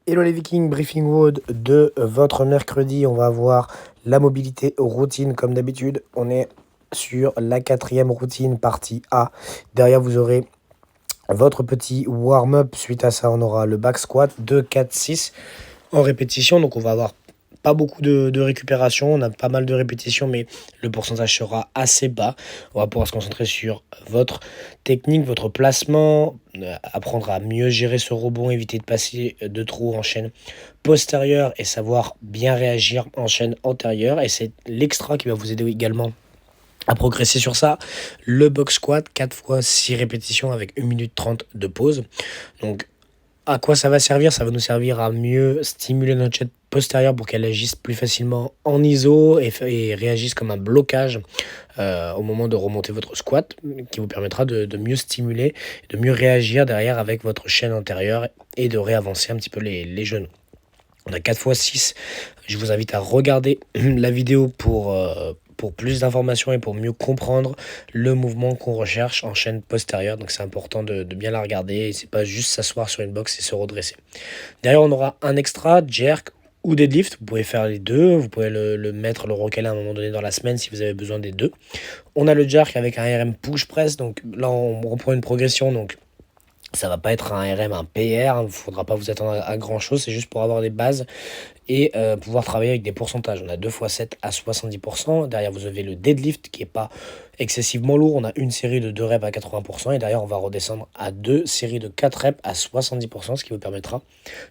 Hello les Vikings, Briefing Road de votre mercredi. On va avoir la mobilité routine comme d'habitude. On est sur la 4e routine, partie A. Derrière, vous aurez votre petit warm-up. Suite à ça, on aura le back squat 2, 4, 6 en répétition. Donc on va avoir pas beaucoup de récupération, on a pas mal de répétitions, mais le pourcentage sera assez bas. On va pouvoir se concentrer sur votre technique, votre placement, apprendre à mieux gérer ce rebond, éviter de passer de trop en chaîne postérieure et savoir bien réagir en chaîne antérieure. Et c'est l'extra qui va vous aider également à progresser sur ça. Le box squat, 4 fois 6 répétitions avec 1 minute 30 de pause. Donc à quoi ça va servir? Ça va nous servir à mieux stimuler notre chaîne postérieure pour qu'elle agisse plus facilement en iso et réagisse comme un blocage au moment de remonter votre squat, qui vous permettra de mieux stimuler, de mieux réagir derrière avec votre chaîne antérieure et de réavancer un petit peu les genoux. On a 4 fois 6. Je vous invite à regarder la vidéo pour plus d'informations et pour mieux comprendre le mouvement qu'on recherche en chaîne postérieure. Donc c'est important de bien la regarder et c'est pas juste s'asseoir sur une box et se redresser. Derrière, on aura un extra, jerk ou deadlift. Vous pouvez faire les deux. Vous pouvez le mettre, le recaler à un moment donné dans la semaine si vous avez besoin des deux. On a le jerk avec un RM push press. Donc là, on reprend une progression. Donc ça va pas être un RM, un PR, il ne faudra pas vous attendre à grand chose, c'est juste pour avoir des bases et pouvoir travailler avec des pourcentages. On a 2 x 7 à 70%, derrière vous avez le deadlift qui n'est pas excessivement lourd, on a une série de 2 reps à 80% et derrière on va redescendre à 2 séries de 4 reps à 70%, ce qui vous permettra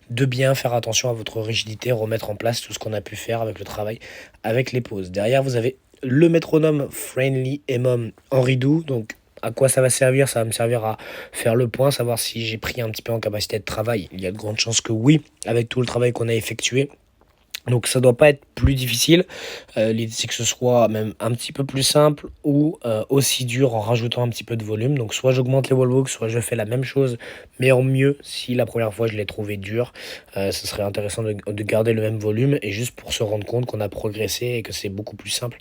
de bien faire attention à votre rigidité, remettre en place tout ce qu'on a pu faire avec le travail, avec les pauses. Derrière vous avez le métronome Friendly EMOM Henri Dou, donc à quoi ça va servir? Ça va me servir à faire le point, savoir si j'ai pris un petit peu en capacité de travail. Il y a de grandes chances que oui, avec tout le travail qu'on a effectué. Donc ça doit pas être plus difficile. L'idée c'est que ce soit même un petit peu plus simple ou aussi dur en rajoutant un petit peu de volume. Donc soit j'augmente les wall walks, soit je fais la même chose mais en mieux. Si la première fois je l'ai trouvé dur, ce serait intéressant de garder le même volume et juste pour se rendre compte qu'on a progressé et que c'est beaucoup plus simple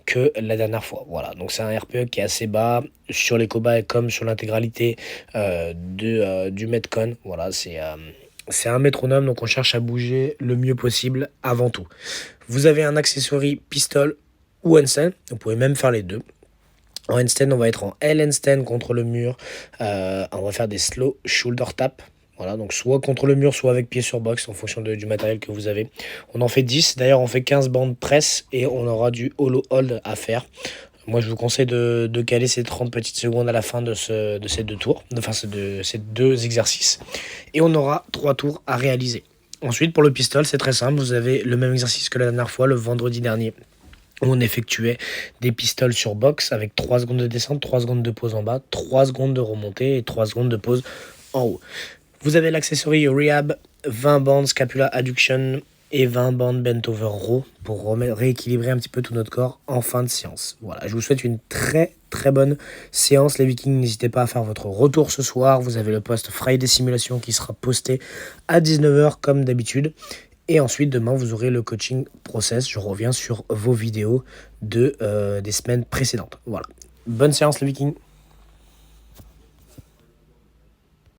que la dernière fois. Voilà, donc c'est un RPE qui est assez bas sur les cobayes comme sur l'intégralité du Metcon. Voilà, c'est un métronome, donc on cherche à bouger le mieux possible avant tout. Vous avez un accessory pistol ou handstand, vous pouvez même faire les deux. En handstand, on va être en L-handstand contre le mur. On va faire des slow shoulder tap. Voilà, donc soit contre le mur, soit avec pied sur box en fonction du matériel que vous avez. On en fait 10, d'ailleurs on fait 15 bandes presse et on aura du hollow hold à faire. Moi, je vous conseille de caler ces 30 petites secondes à la fin de ces deux tours, enfin de ces deux exercices. Et on aura 3 tours à réaliser. Ensuite, pour le pistol, c'est très simple. Vous avez le même exercice que la dernière fois, le vendredi dernier, où on effectuait des pistoles sur box avec 3 secondes de descente, 3 secondes de pause en bas, 3 secondes de remontée et 3 secondes de pause en haut. Vous avez l'accessory Rehab, 20 bandes Scapula Adduction et 20 bandes Bent Over Row pour rééquilibrer un petit peu tout notre corps en fin de séance. Voilà, je vous souhaite une très très bonne séance les Vikings. N'hésitez pas à faire votre retour ce soir. Vous avez le post Friday Simulation qui sera posté à 19h comme d'habitude. Et ensuite, demain, vous aurez le coaching process. Je reviens sur vos vidéos des semaines précédentes. Voilà. Bonne séance les Vikings.